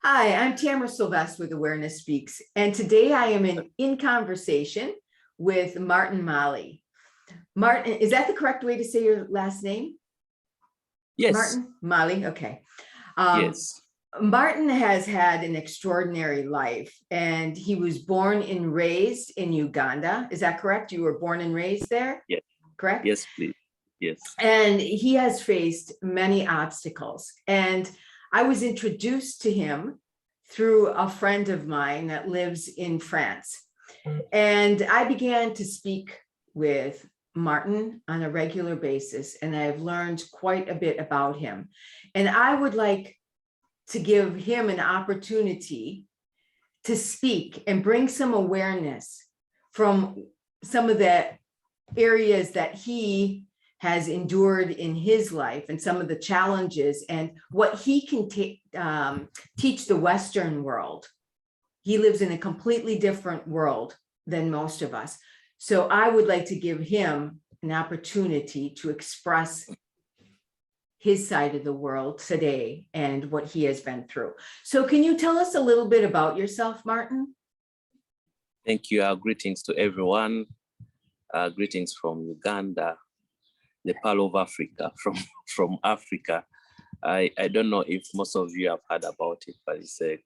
Hi, I'm Tamra Sylvester with Awareness Speaks, and today I am in conversation with Martin Mali. Martin, is that the correct way to say your last name? Yes. Martin Mali, okay. Yes. Martin has had an extraordinary life, and he was born and raised in Uganda. Is that correct? You were born and raised there? Yes. Correct? Yes, please. Yes. And he has faced many obstacles. And I was introduced to him through a friend of mine that lives in France. And I began to speak with Martin on a regular basis, and I've learned quite a bit about him. And I would like to give him an opportunity to speak and bring some awareness from some of the areas that he has endured in his life and some of the challenges and what he can teach the Western world. He lives in a completely different world than most of us. So I would like to give him an opportunity to express his side of the world today and what he has been through. So can you tell us a little bit about yourself, Martin? Thank you. Greetings to everyone. Greetings from Uganda, the Pearl of Africa, from Africa. I don't know if most of you have heard about it, but it's a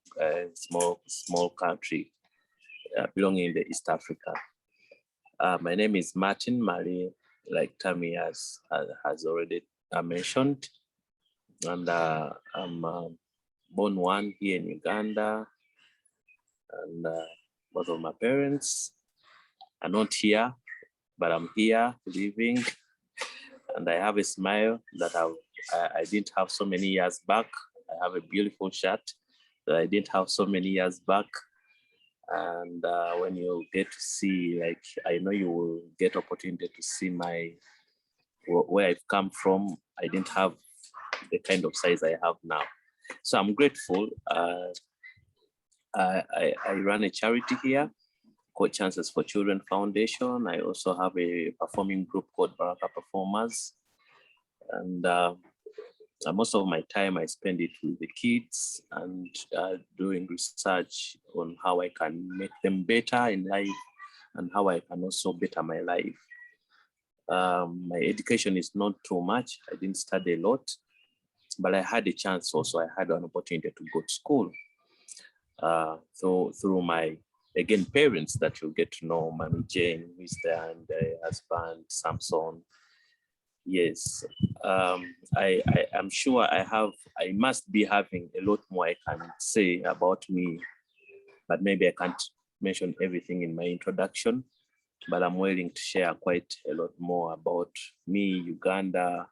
small country belonging in the East Africa. My name is Martin Mali, like Tammy has already mentioned, and I'm born one here in Uganda, and both of my parents are not here, but I'm here living, and I have a smile that I didn't have so many years back. I have a beautiful shirt that I didn't have so many years back. And when you get to see, like, I know you will get opportunity to see where I've come from. I didn't have the kind of size I have now. So I'm grateful. I run a charity here called Chances for Children Foundation. I also have a performing group called Baraka Performers. And most of my time I spend it with the kids and doing research on how I can make them better in life and how I can also better my life. My education is not too much. I didn't study a lot, but I had a chance also. I had an opportunity to go to school. So through my, again, parents that you get to know, Mommy Jane, who is there, and husband, Samson. Yes, I'm sure I must be having a lot more I can say about me, but maybe I can't mention everything in my introduction, but I'm willing to share quite a lot more about me, Uganda,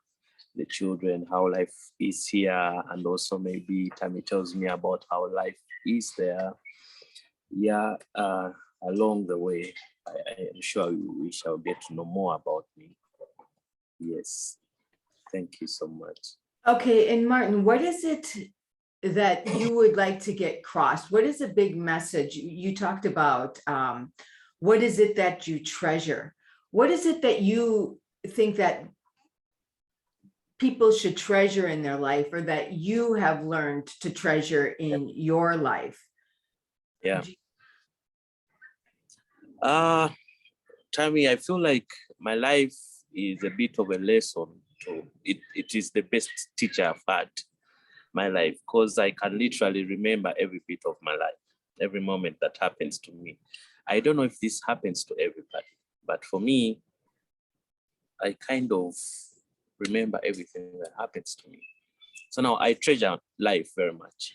the children, how life is here, and also maybe Tammy tells me about how life is there. Yeah, along the way, I am sure we shall get to know more about me. Yes, thank you so much. Okay, and Martin, what is it that you would like to get crossed? What is a big message? You talked about what is it that you treasure? What is it that you think that people should treasure in their life, or that you have learned to treasure in your life? Yeah. Tammy, I feel like my life is a bit of a lesson. It is the best teacher I've had, my life, because I can literally remember every bit of my life, every moment that happens to me. I don't know if this happens to everybody, but for me, I kind of remember everything that happens to me. So now I treasure life very much.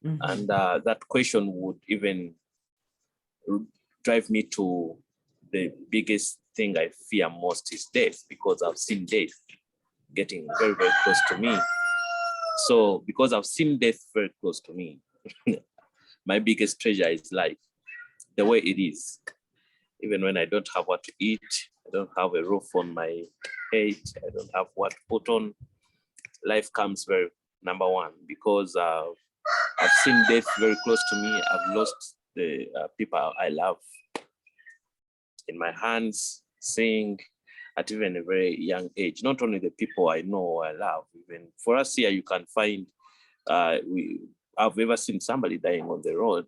Mm-hmm. And that question would even drive me to the biggest thing I fear most is death, because I've seen death getting very, very close to me. So because I've seen death very close to me, my biggest treasure is life, the way it is. Even when I don't have what to eat, I don't have a roof on my head, I don't have what to put on, life comes very number one, because I've seen death very close to me. I've lost the people I love in my hands, seeing at even a very young age, not only the people I know or I love. Even for us here, you can find I've ever seen somebody dying on the road,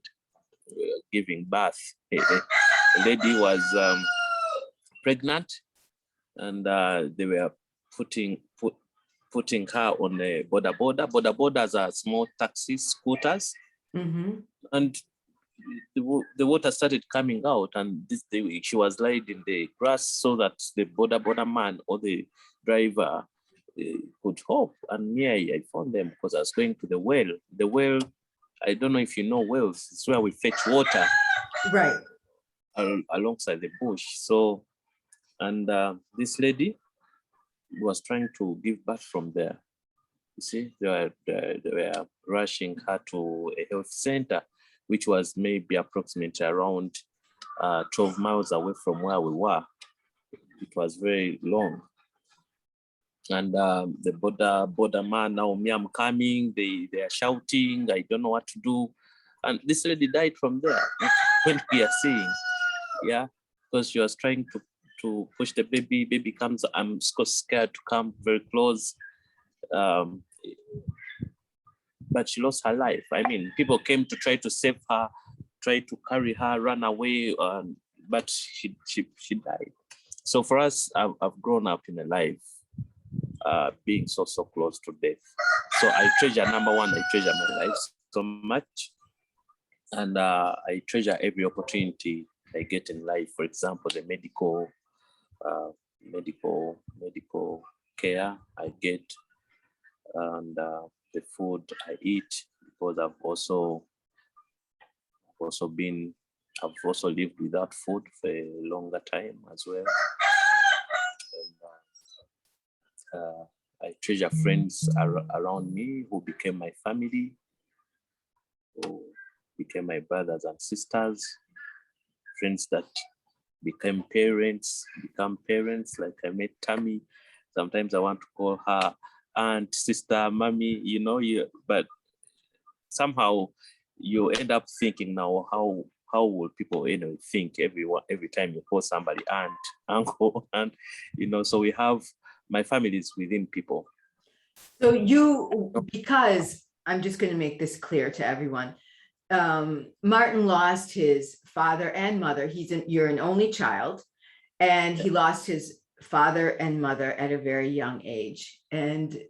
giving birth. A lady was pregnant, and they were putting her on a boda boda. Boda bodas are small taxi scooters, and the water started coming out, and she was lying in the grass so that the boda man or the driver could help. And me, I found them because I was going to the well. The well, I don't know if you know wells, it's where we fetch water. Right. Alongside the bush. So, and this lady was trying to give birth from there. You see, they were rushing her to a health center, which was maybe approximately around 12 miles away from where we were. It was very long. And the border man, now me, I'm coming, they are shouting, I don't know what to do. And this lady died from there. When we are seeing, yeah, because she was trying to push the baby comes, I'm so scared to come very close. But she lost her life. I mean, people came to try to save her, try to carry her, run away, but she died. So for us, I've grown up in a life being so close to death. So I treasure, number one, I treasure my life so much. And I treasure every opportunity I get in life. For example, the medical care I get, and the food I eat, because I've also lived without food for a longer time as well. And, I treasure friends around me who became my family, who became my brothers and sisters, friends that become parents, like I met Tammy. Sometimes I want to call her aunt, sister, mommy, but somehow you end up thinking now, how will people think every time you call somebody aunt, uncle, and so we have my family is within people. So because I'm just going to make this clear to everyone. Martin lost his father and mother. You're an only child, and he lost his father and mother at a very young age. And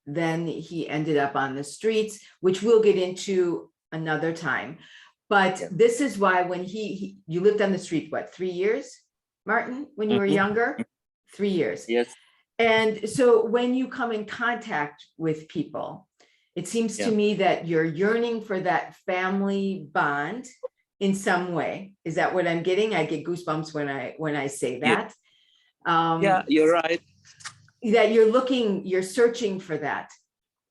then he ended up on the streets, which we'll get into another time. But this is why when you lived on the street, what, 3 years, Martin, when you were younger? 3 years. Yes. And so when you come in contact with people, it seems to me that you're yearning for that family bond in some way. Is that what I'm getting? I get goosebumps when I say that. Yeah, you're right. That you're searching for that.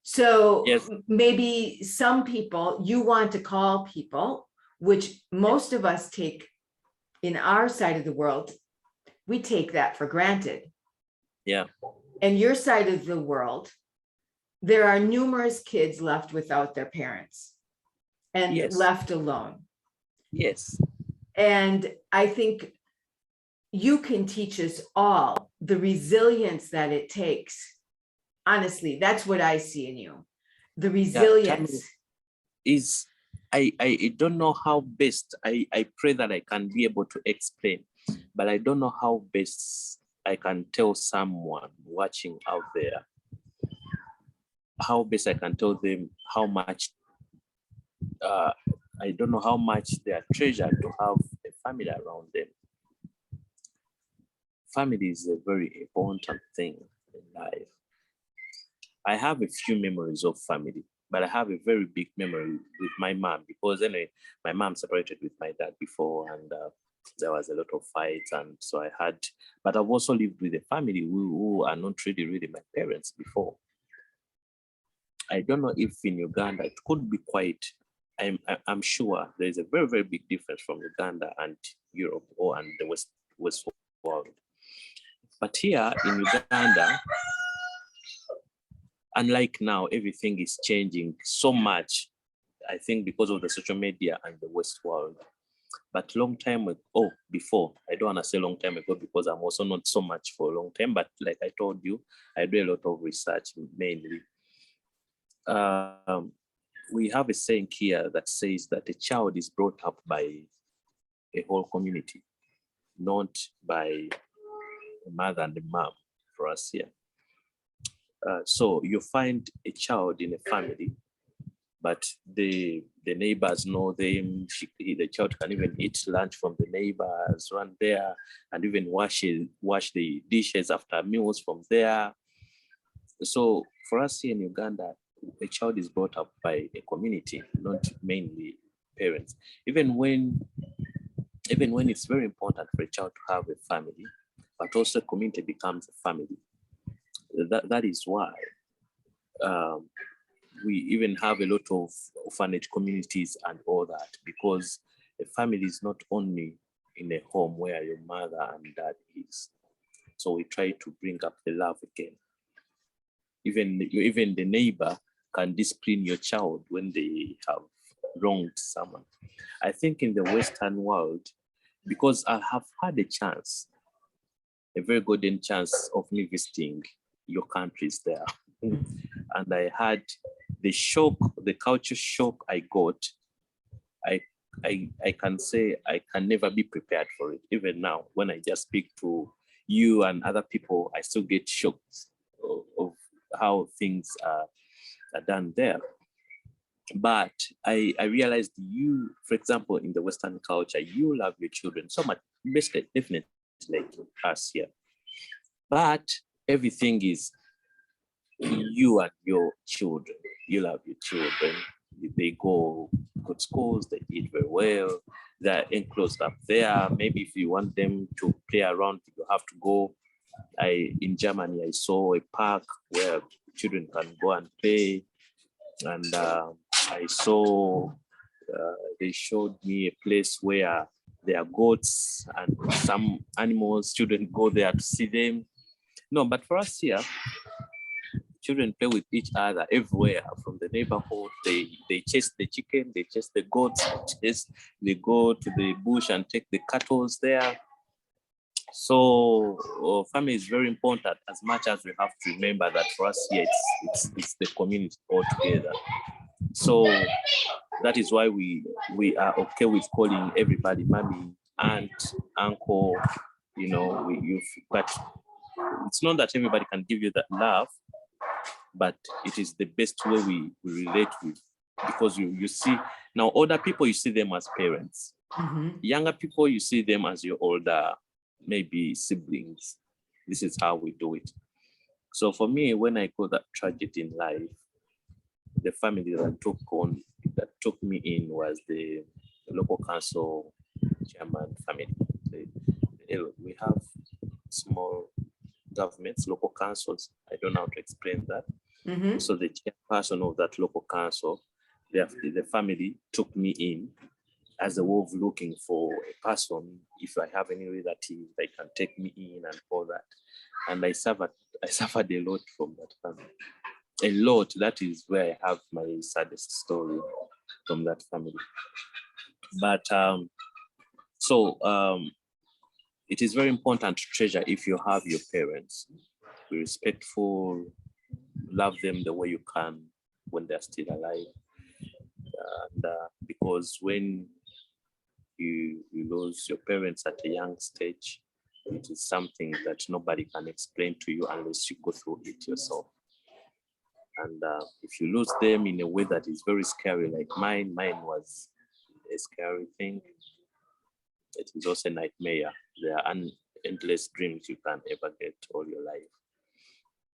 So maybe some people, you want to call people, which most of us take in our side of the world, we take that for granted. Yeah. And your side of the world, there are numerous kids left without their parents and left alone. Yes. And I think you can teach us all the resilience that it takes. Honestly, that's what I see in you. The resilience. Is I don't know how best, I pray that I can be able to explain, but I don't know how best I can tell someone watching out there, how best I can tell them how much, I don't know how much they are treasured to have a family around them. Family is a very important thing in life. I have a few memories of family, but I have a very big memory with my mom, because anyway, my mom separated with my dad before, and there was a lot of fights, and so but I've also lived with a family who are not really my parents before. I don't know if in Uganda it could be quite, I'm sure there is a very, very big difference from Uganda and Europe and the West world. But here in Uganda, unlike now, everything is changing so much, I think because of the social media and the West world. But long time ago, before, I don't want to say long time ago because I'm also not so much for a long time, but like I told you, I do a lot of research mainly. we have a saying here that says that a child is brought up by a whole community, not by a mother and a mom for us here. So you find a child in a family, but the neighbors know them. The child can even eat lunch from the neighbors, run there, and even wash the dishes after meals from there. So for us here in Uganda, a child is brought up by a community, not mainly parents. Even when it's very important for a child to have a family, but also community becomes a family. That is why we even have a lot of orphanage communities and all that, because a family is not only in a home where your mother and dad is. So we try to bring up the love again. Even the neighbor can discipline your child when they have wronged someone. I think in the Western world, because I have had a chance, a very golden chance of me visiting your countries there. And I had the shock, the culture shock I got. I can say I can never be prepared for it. Even now, when I just speak to you and other people, I still get shocked of how things are done there. But I realized you, for example, in the Western culture, you love your children so much, basically, definitely like us here. But everything is you and your children. You love your children. They go good schools, they eat very well, they're enclosed up there. Maybe if you want them to play around, you have to go. In Germany, I saw a park where children can go and play. And I saw, they showed me a place where there are goats and some animals. Children go there to see them. No, but for us here, children play with each other everywhere from the neighborhood. They chase the chicken, they chase the goats, they go to the bush and take the cattle there. So family is very important, as much as we have to remember that for us here, it's the community altogether. So that is why we are okay with calling everybody mommy, aunt, uncle, but it's not that everybody can give you that love, but it is the best way we relate with, because you see, now older people, you see them as parents. Younger people, you see them as your older, maybe siblings. This is how we do it. So for me, when I got that tragedy in life, the family that took me in was the local council chairman family. We have small governments, local councils. I don't know how to explain that. So the chairperson of that local council, the family took me in as a way of looking for a person. If I have any relative, they can take me in and all that. And I suffered a lot from that family. A lot. That is where I have my saddest story from that family. But it is very important to treasure if you have your parents. Be respectful, love them the way you can when they're still alive. And because when you lose your parents at a young stage, it is something that nobody can explain to you unless you go through it yourself. And if you lose them in a way that is very scary, like mine was a scary thing. It is also a nightmare. There are endless dreams you can ever get all your life.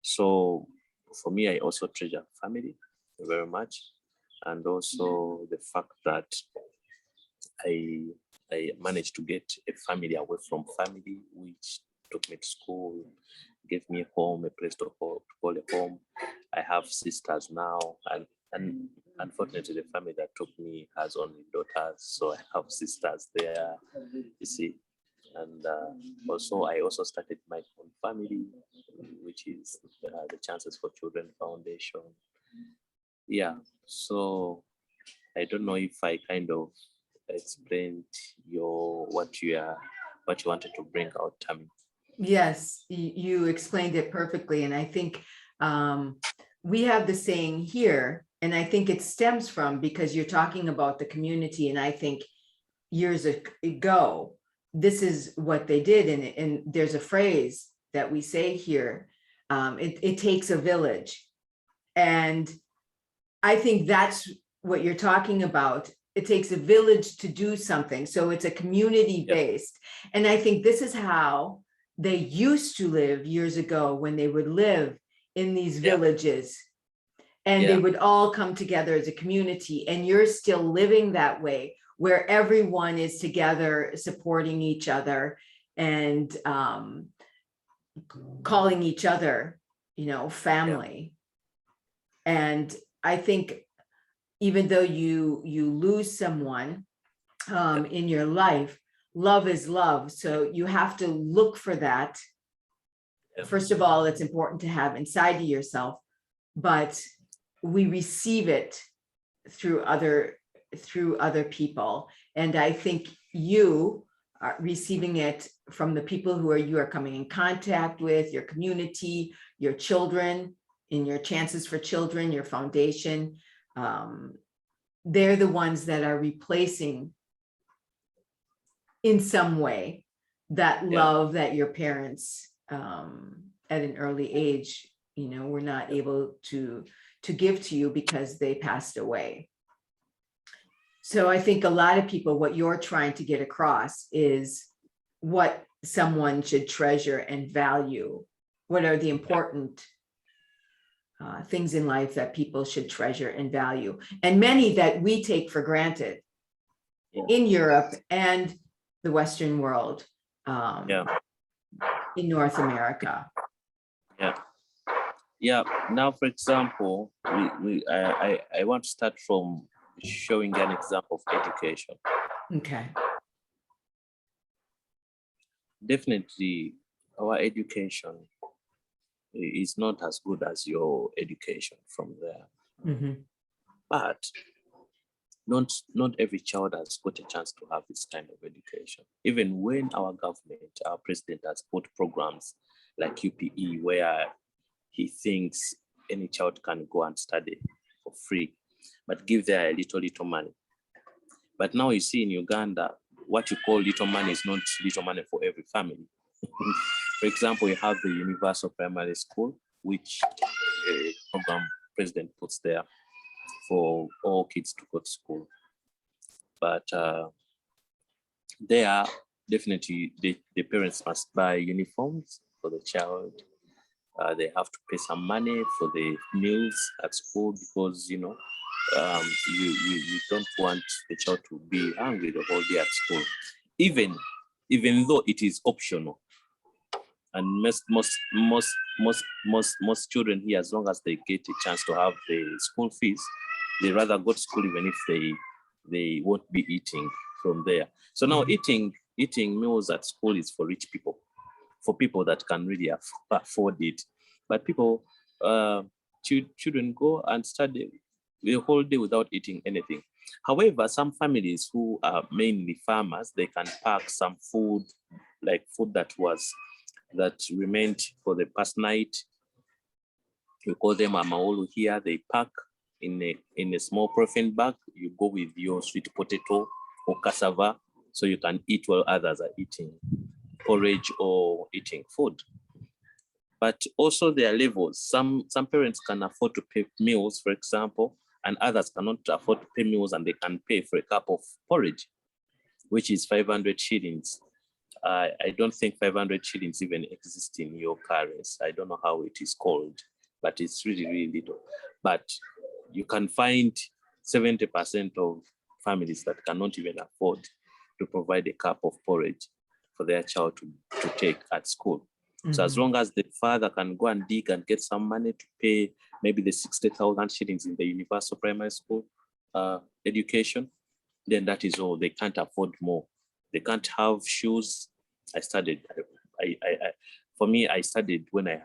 So for me, I also treasure family very much. And also the fact that I managed to get a family away from family, which took me to school, gave me a home, a place to call a home. I have sisters now, and unfortunately, the family that took me has only daughters, so I have sisters there, you see. And also, I also started my own family, which is the Chances for Children Foundation. Yeah, so I don't know if I kind of explained what you wanted to bring out, Tammy. Yes, you explained it perfectly. And I think we have the saying here And I think it stems from, because you're talking about the community, and I think years ago, this is what they did. And there's a phrase that we say here, it takes a village. And I think that's what you're talking about. It takes a village to do something. So it's a community based. And I think this is how they used to live years ago, when they would live in these villages, and they would all come together as a community. And you're still living that way, where everyone is together supporting each other and calling each other, family. And I think even though you lose someone in your life, love is love. So you have to look for that. First of all, it's important to have inside of yourself, but we receive it through other people. And I think you are receiving it from the people who you are coming in contact with, your community, your children, in your Chances for Children, your foundation. They're the ones that are replacing in some way that love that your parents at an early age, were not able to give to you because they passed away. So I think a lot of people, what you're trying to get across is what someone should treasure and value. What are the important things in life that people should treasure and value, and many that we take for granted in Europe and the Western world, in North America. Now, for example, I want to start from showing an example of education. Okay. Definitely, our education is not as good as your education from there. Mm-hmm. But not every child has got a chance to have this kind of education. Even when our government, our president, has put programs like UPE, where he thinks any child can go and study for free, but give them a little money. But now you see in Uganda, what you call little money is not little money for every family. For example, you have the universal primary school, which program president puts there for all kids to go to school. But there, definitely, the parents must buy uniforms for the child. They have to pay some money for the meals at school, because you don't want the child to be hungry the whole day at school, even though it is optional. And most children here, as long as they get a chance to have the school fees, they rather go to school even if they won't be eating from there. So now eating meals at school is for rich people, for people that can really afford it. But people, children go and study the whole day without eating anything. However, some families who are mainly farmers, they can pack some food, like food that remained for the past night. We call them amaolu here. They pack in a small polythene bag. You go with your sweet potato or cassava, so you can eat while others are eating porridge or eating food. But also there are levels. Some parents can afford to pay meals, for example, and others cannot afford to pay meals, and they can pay for a cup of porridge, which is 500 shillings. I don't think 500 shillings even exist in your currency. I don't know how it is called, but it's really, really little. But you can find 70% of families that cannot even afford to provide a cup of porridge for their child to take at school. Mm-hmm. So as long as the father can go and dig and get some money to pay maybe the 60,000 shillings in the universal primary school education, then that is all. They can't afford more. They can't have shoes. I studied when I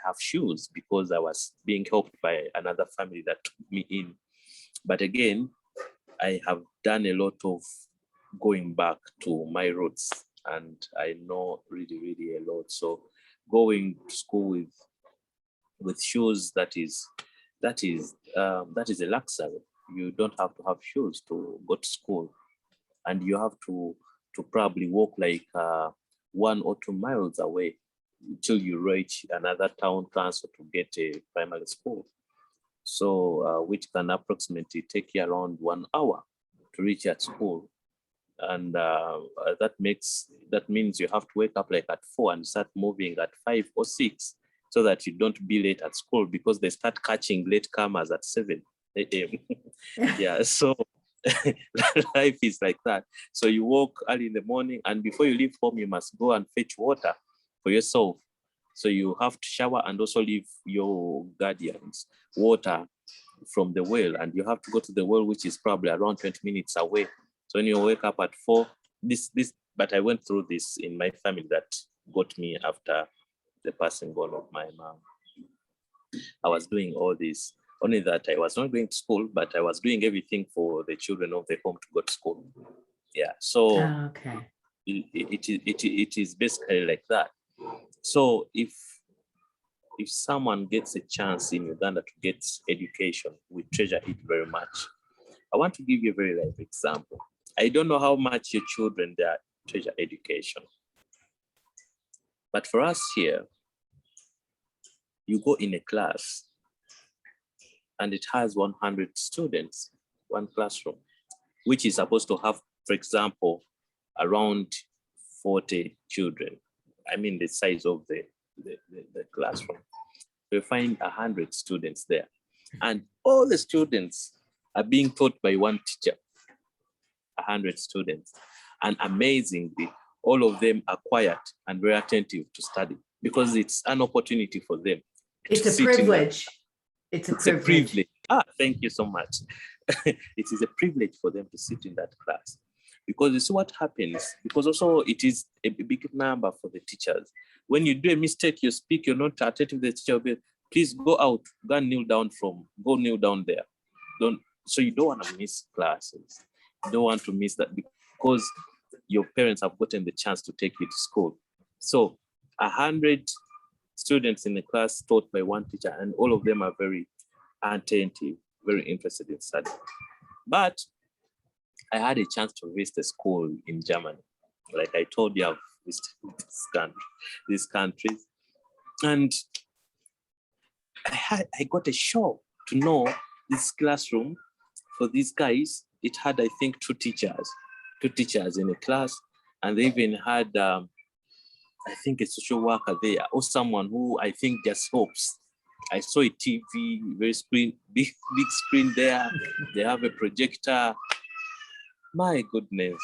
have shoes, because I was being helped by another family that took me in. But again, I have done a lot of going back to my roots, and I know really, really a lot. So going to school with shoes that that is a luxury. You don't have to have shoes to go to school, and you have to probably walk like 1 or 2 miles away until you reach another town council to get a primary school. So which can approximately take you around 1 hour to reach at school. And that means you have to wake up like at 4 and start moving at 5 or 6 so that you don't be late at school, because they start catching late comers at 7 a.m. Yeah, so life is like that. So you walk early in the morning, and before you leave home, you must go and fetch water for yourself. So you have to shower and also leave your guardians water from the well, and you have to go to the well, which is probably around 20 minutes away. So when you wake up at 4, but I went through this in my family that got me after the passing on of my mom. I was doing all this, only that I was not going to school, but I was doing everything for the children of the home to go to school. Yeah, so Okay. it is basically like that. So if someone gets a chance in Uganda to get education, we treasure it very much. I want to give you a very live example. I don't know how much your children there treasure education, but for us here, you go in a class and it has 100 students, one classroom, which is supposed to have, for example, around 40 children. I mean, the size of the classroom. We find 100 students there, and all the students are being taught by one teacher, 100 students. And amazingly, all of them are quiet and very attentive to study, because it's an opportunity for them. It's a privilege. It's a privilege. Thank you so much. It is a privilege for them to sit in that class, because you see what happens, because also it is a big number for the teachers. When you do a mistake, you speak, you're not attentive, the teacher will be, please go out, go kneel down there. So you don't want to miss classes. You don't want to miss that, because your parents have gotten the chance to take you to school. So 100 students in the class taught by one teacher, and all of them are very attentive, very interested in studying. But I had a chance to visit a school in Germany. Like I told you, I've visited these countries. And I got a shock to know this classroom for these guys, it had, I think, two teachers in a class. And they even had, I think, a social worker there, or someone who I think just helps. I saw a TV, big screen there. They have a projector. My goodness.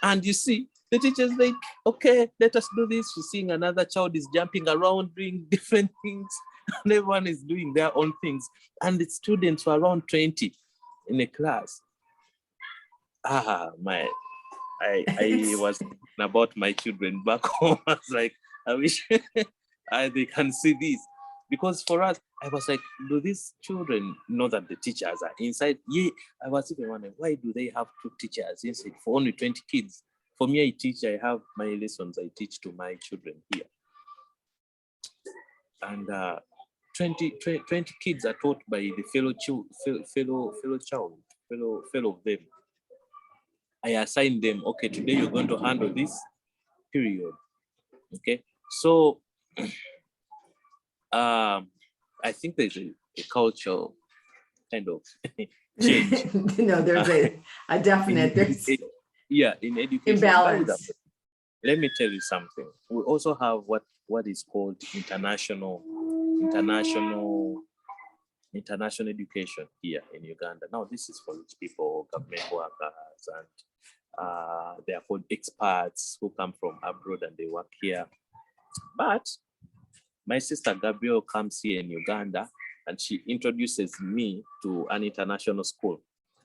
And you see, the teacher's like, okay, let us do this. We're seeing another child is jumping around, doing different things. And everyone is doing their own things. And the students were around 20 in a class. I was thinking about my children back home. I was like, I wish they can see this. Because for us, I was like, do these children know that the teachers are inside? Yeah, I was even wondering, why do they have two teachers inside for only 20 kids? For me, I have my lessons I teach to my children here. And 20 kids are taught by the fellow of them. I assign them, okay, today you're going to handle this period. Okay, so I think there's a cultural kind of change. No, there's a definite in education imbalance. Let me tell you something. We also have what is called international education here in Uganda. Now, this is for rich people, government workers, and they are called expats who come from abroad and they work here. But my sister Gabrielle comes here in Uganda and she introduces me to an international school.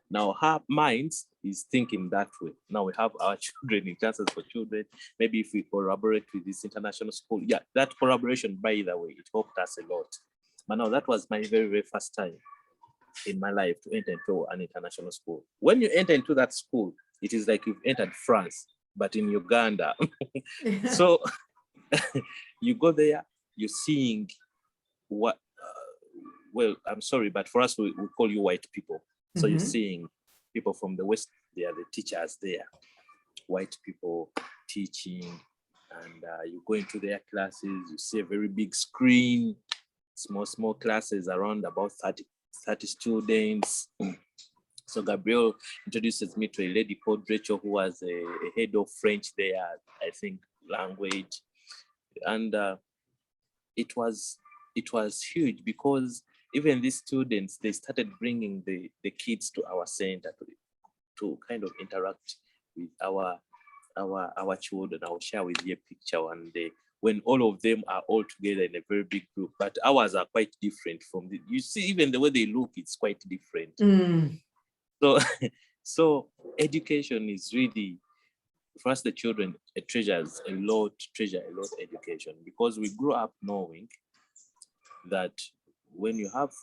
Now her mind is thinking that way. Now we have our children in classes for children. Maybe if we collaborate with this international school, yeah, that collaboration, by the way, it helped us a lot. But now that was my very, very first time in my life to enter into an international school. When you enter into that school, it is like you've entered France, but in Uganda. So you go there, you're seeing well, I'm sorry, but for us, we call you white people. So you're Mhm. seeing people from the West, they are the teachers there, white people teaching, and you go into their classes, you see a very big screen, small classes around about 30 students. So Gabriel introduces me to a lady called Rachel, who was a head of French there, I think, language. And it was huge, because even these students, they started bringing the kids to our center to kind of interact with our children. I'll share with you a picture one day when all of them are all together in a very big group, but ours are quite different from you see, even the way they look, it's quite different. Mm. So so education is really, for us, the children, treasure a lot education, because we grew up knowing that when you have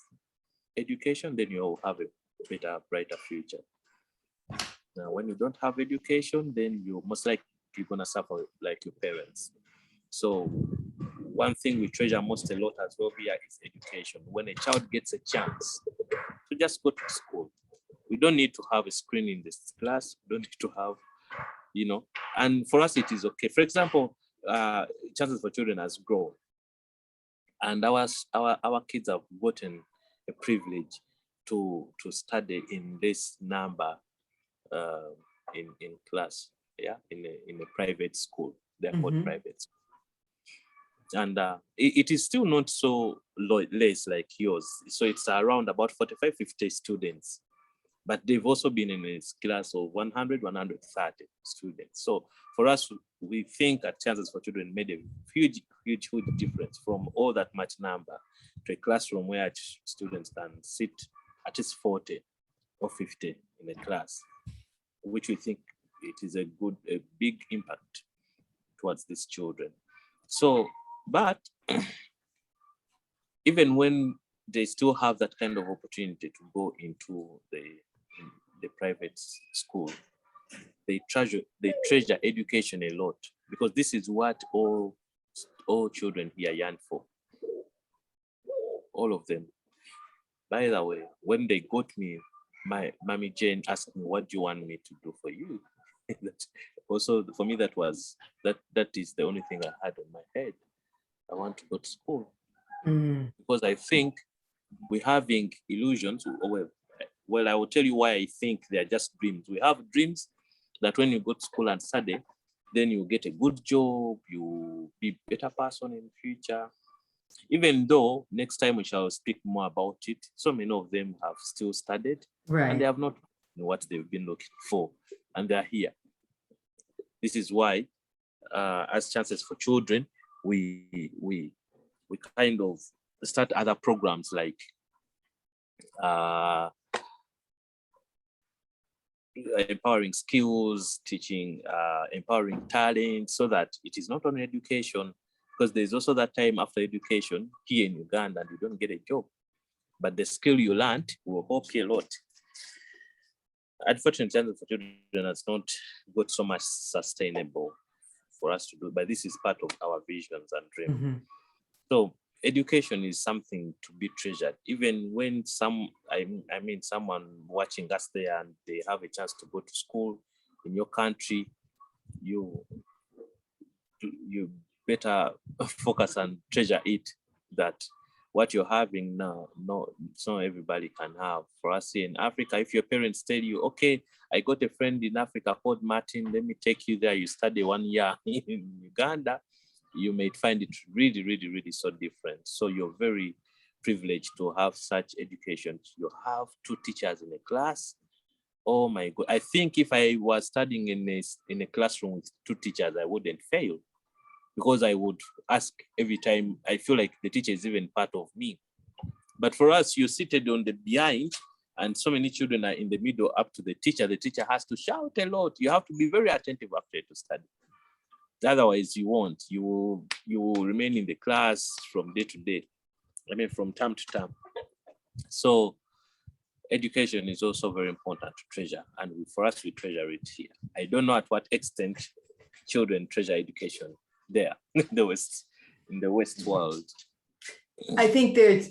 education, then you will have a better, brighter future. Now, when you don't have education, then you're most likely gonna suffer like your parents. So one thing we treasure most a lot as well here is education. When a child gets a chance to just go to school, we don't need to have a screen in this class. We don't need to have, and for us it is okay. For example, chances for children has grown, and our kids have gotten a privilege to study in this number in class, in a private school. They're called Mhm. private schools. And it is still not so less like yours. So it's around about 45, 50 students, but they've also been in a class of 100, 130 students. So for us, we think at Chances for Children made a huge difference from all that much number to a classroom where students can sit at least 40 or 50 in a class, which we think it is a big impact towards these children. So, but even when they still have that kind of opportunity to go into the private school, they treasure education a lot, because this is what all children here yearn for. All of them. By the way, when they got me, my mommy Jane asked me, "What do you want me to do for you?" Also, for me, that is the only thing I had on my head. I want to go to school. Mm. Because I think we're having illusions. Well, I will tell you why I think they're just dreams. We have dreams that when you go to school and study, then you get a good job, you be a better person in the future. Even though next time we shall speak more about it, so many of them have still studied, and they Right. have not known what they've been looking for, and they're here. This is why, as Chances for Children, we kind of start other programs like empowering skills, teaching, empowering talent, so that it is not only education, because there's also that time after education here in Uganda and you don't get a job, but the skill you learned will help you a lot. Unfortunately, Chances for Children has not got so much sustainable for us to do, but this is part of our visions and dreams. Mm-hmm. So education is something to be treasured. Even when someone watching us there and they have a chance to go to school in your country, you better focus and treasure it, that what you're having now, it's not everybody can have. For us here in Africa, if your parents tell you, okay, I got a friend in Africa called Martin, let me take you there, you study 1 year in Uganda, you may find it really, really, really so different. So you're very privileged to have such education. You have 2 teachers in a class. Oh my God. I think if I was studying in a classroom with 2 teachers, I wouldn't fail, because I would ask every time. I feel like the teacher is even part of me. But for us, you're seated on the behind, and so many children are in the middle up to the teacher. The teacher has to shout a lot. You have to be very attentive after to study. Otherwise, you won't. You will remain in the class from day to day. From term to term. So education is also very important to treasure, and for us, we treasure it here. I don't know at what extent children treasure education there in the West world. I think there's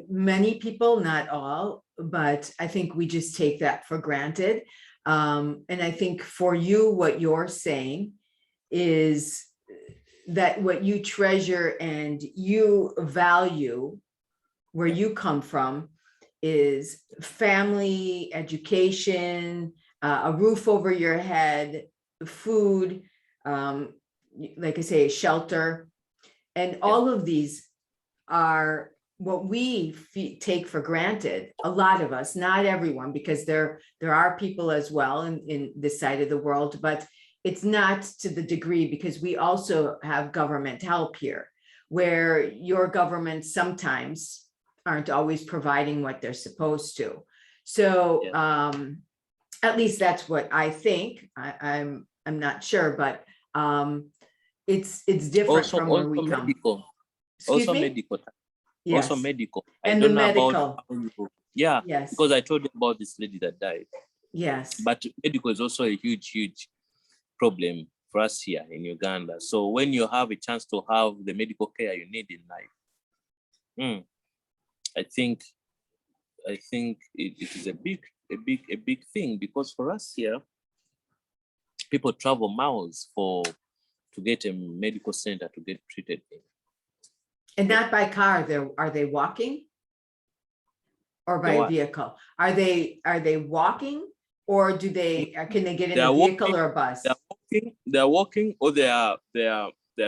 many people, not all, but I think we just take that for granted. And I think for you, what you're saying is that what you treasure and you value where you come from is family, education, a roof over your head, food, like I say, shelter. And all of these are what we take for granted. A lot of us, not everyone, because there are people as well in this side of the world, but it's not to the degree, because we also have government help here, where your government sometimes aren't always providing what they're supposed to. So at least that's what I think. I'm not sure, but it's different Also, from where we come. medical. Excuse Also me? medical. Yes. Also medical. I And the don't know about medical. how you, yeah, Yes. because I told you about this lady that died. Yes. But medical is also a huge problem for us here in Uganda. So when you have a chance to have the medical care you need in life, I think it is a big thing, because for us here, people travel miles to get a medical center to get treated in. And not by car, are they walking? Or by a vehicle? Are they walking, or can they get in a vehicle or a bus? They are walking, or they are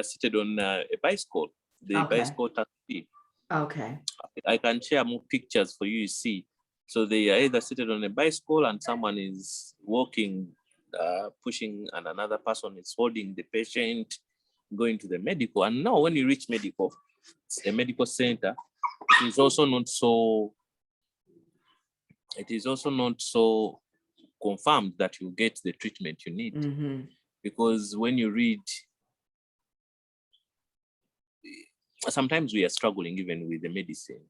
seated on a bicycle. The bicycle taxi. Okay. I can share more pictures for you to see. So they are either seated on a bicycle and someone is walking, pushing, and another person is holding the patient, going to the medical. And now when you reach medical, a medical center, it is also not so confirmed that you get the treatment you need. Mm-hmm. Because when you read, sometimes we are struggling even with the medicine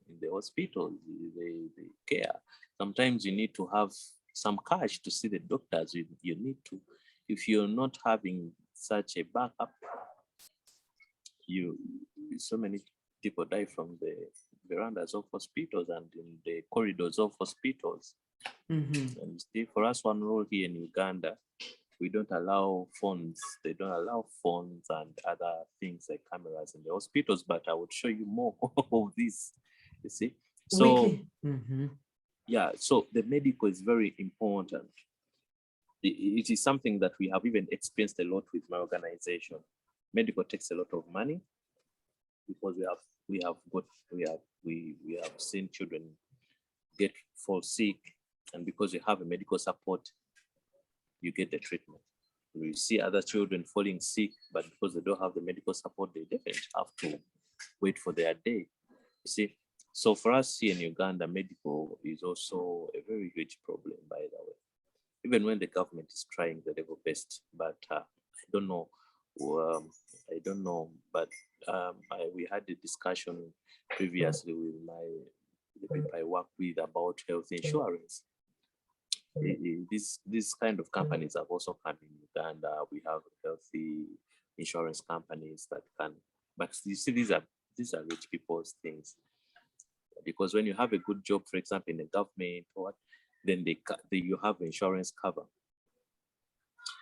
in the hospital, the care. Sometimes you need to have some cash to see the doctors. You need to. If you're not having such a backup, so many people die from the verandas of hospitals and in the corridors of hospitals. Mm-hmm. And see, for us, one rule here in Uganda, we don't allow phones. They don't allow phones and other things like cameras in the hospitals, but I would show you more of this, you see. So, yeah, so the medical is very important. It is something that we have even experienced a lot with my organization. Medical takes a lot of money, because we have seen children fall sick, and because you have a medical support, you get the treatment. We see other children falling sick, but because they don't have the medical support, they definitely have to wait for their day. You see, so for us here in Uganda, medical is also a very huge problem, by the way. Even when the government is trying the level best, but I don't know. But we had a discussion previously with the people I work with about health insurance. These kind of companies have also come in Uganda. We have healthy insurance companies that can, but you see, these are rich people's things. Because when you have a good job, for example, in the government, or what, then you have insurance cover.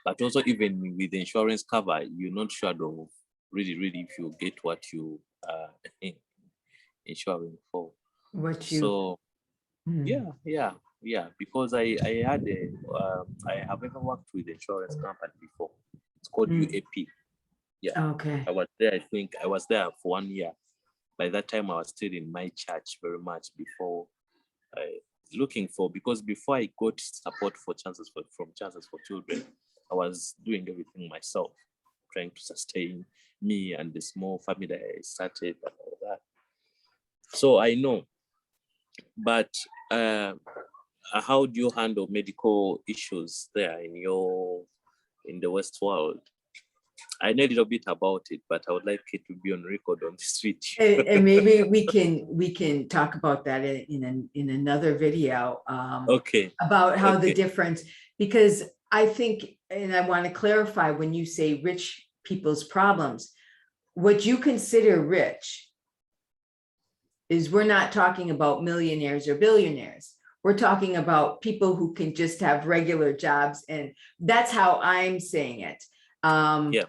But also, even with the insurance cover, you're not sure of really if you get what you are insuring for. Yeah, because I have ever worked with the insurance company before. It's called UAP. Yeah. Okay. I was there. I think I was there for 1 year. By that time, I was still in my church very much before because before I got support from Chances for Children, I was doing everything myself, trying to sustain me and the small family that I started and all that. So I know, but how do you handle medical issues there in the West world? I know a little bit about it, but I would like it to be on record on this video. And maybe we can talk about that in another video. Okay. About how the difference, because I think, and I want to clarify, when you say rich people's problems, what you consider rich is we're not talking about millionaires or billionaires. We're talking about people who can just have regular jobs. And that's how I'm saying it. Yeah.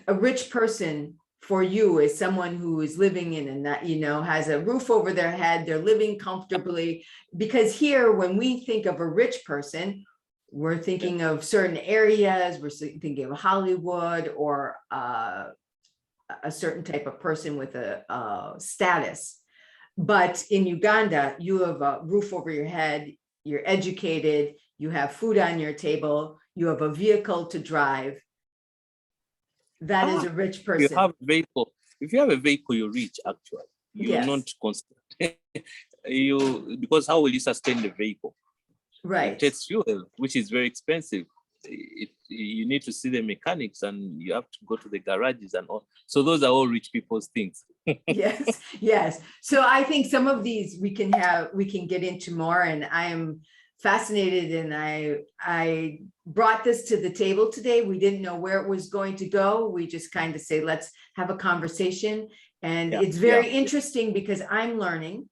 A rich person for you is someone who is living in a, you know, has a roof over their head, they're living comfortably. Because here, when we think of a rich person, we're thinking of certain areas, we're thinking of Hollywood or a certain type of person with a status. But in Uganda, you have a roof over your head, you're educated, you have food on your table, you have a vehicle to drive. That is a rich person. You have a vehicle. If you have a vehicle, you're rich actually. You're not considered because how will you sustain the vehicle? Right. It takes fuel, which is very expensive. You need to see the mechanics and you have to go to the garages and all. So those are all rich people's things. Yes, yes. So I think some of these we can get into more, and I am fascinated, and I brought this to the table today. We didn't know where it was going to go. We just kind of say, let's have a conversation. And it's very interesting because I'm learning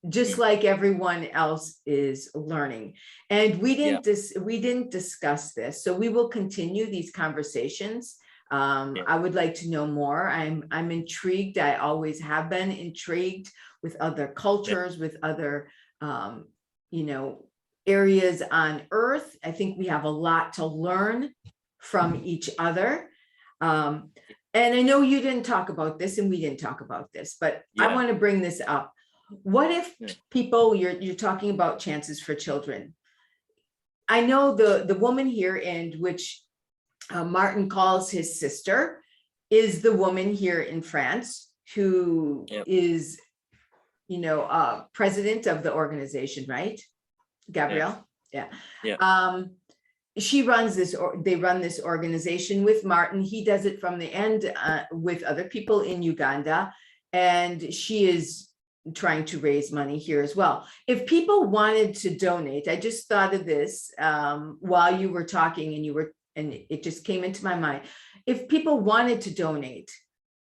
just like everyone else is learning. And we didn't discuss this. So we will continue these conversations. I would like to know more. I'm intrigued. I always have been intrigued with other cultures, with other, you know, areas on Earth. I think we have a lot to learn from each other. And I know you didn't talk about this and we didn't talk about this, but I want to bring this up. What if people, you're talking about chances for children? I know the woman here, and which Martin calls his sister, is the woman here in France who is, you know, president of the organization, right? Gabrielle? Yeah. She runs this, or they run this organization with Martin. He does it from the end with other people in Uganda. And she is trying to raise money here as well. If people wanted to donate, I just thought of this while you were talking, and it just came into my mind. If people wanted to donate,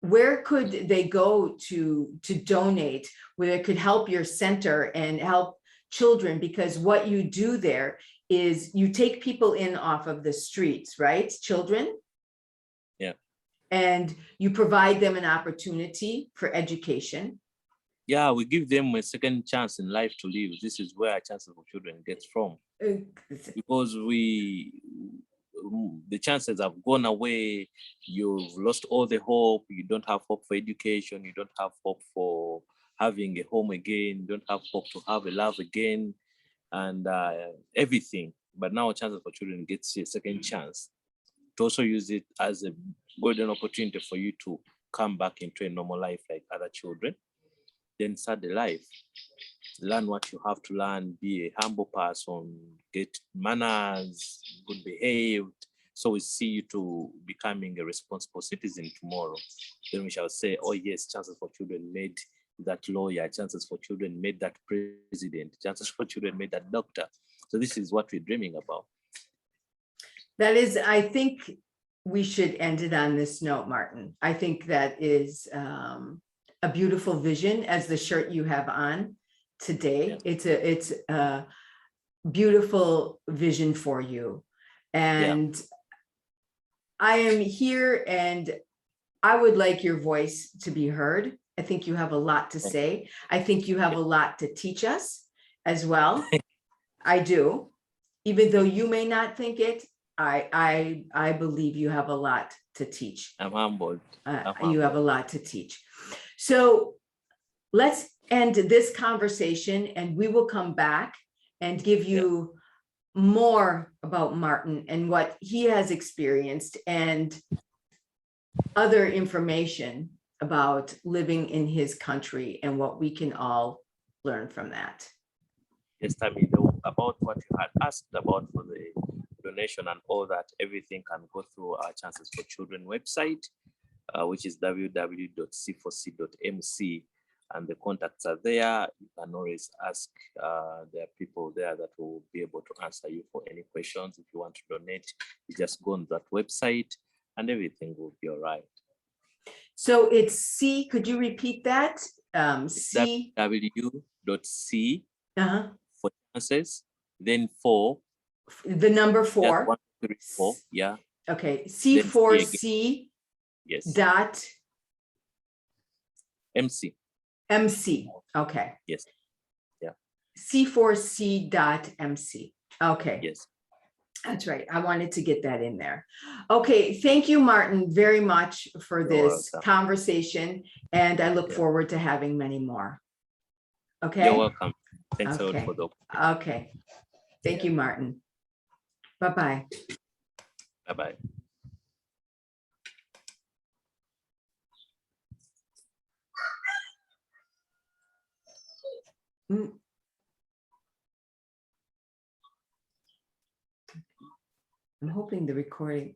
where could they go to donate, where it could help your center and help children? Because what you do there is you take people in off of the streets, right? Children. Yeah. And you provide them an opportunity for education. Yeah, we give them a second chance in life to live. This is where our chances for children gets from. Because the chances have gone away. You've lost all the hope. You don't have hope for education. You don't have hope for having a home again. You don't have hope to have a love again, and everything. But now chances for children gets a second chance to also use it as a golden opportunity for you to come back into a normal life like other children. Then start the life, learn what you have to learn, be a humble person, get manners, good behaved. So we see you to becoming a responsible citizen tomorrow. Then we shall say, oh yes, chances for children made that lawyer, chances for children made that president, chances for children made that doctor. So this is what we're dreaming about. That is, I think we should end it on this note, Martin. I think that is a beautiful vision, as the shirt you have on today. It's a beautiful vision for you. And I am here, and I would like your voice to be heard. I think you have a lot to say. I think you have a lot to teach us as well. I do. Even though you may not think it, I believe you have a lot to teach. I'm humbled. You have a lot to teach. So let's end this conversation, and we will come back and give you more about Martin and what he has experienced and other information about living in his country and what we can all learn from that. Yes, Tammy, about what you had asked about for the donation and all that, everything can go through our Chances for Children website, which is www.c4c.mc, and the contacts are there. You can always ask. There are people there that will be able to answer you for any questions. If you want to donate, you just go on that website and everything will be all right. So it's C, could you repeat that? C, www.c uh-huh, for chances, then 4, the number just 4. 1, 2, 3, 4, yeah, Okay, then C again. C4C Yes, dot MC, MC. Okay, yes, yeah, C4C dot MC. Okay, yes. that's right. I wanted to get that in there. Okay, thank you, Martin, very much for You're this welcome. conversation, and I look Yeah. forward to having many more. Okay. You're welcome. Thanks a lot Okay. for the Okay. Thank you, Martin. Bye-bye. bye-bye. Mm. I'm hoping the recording.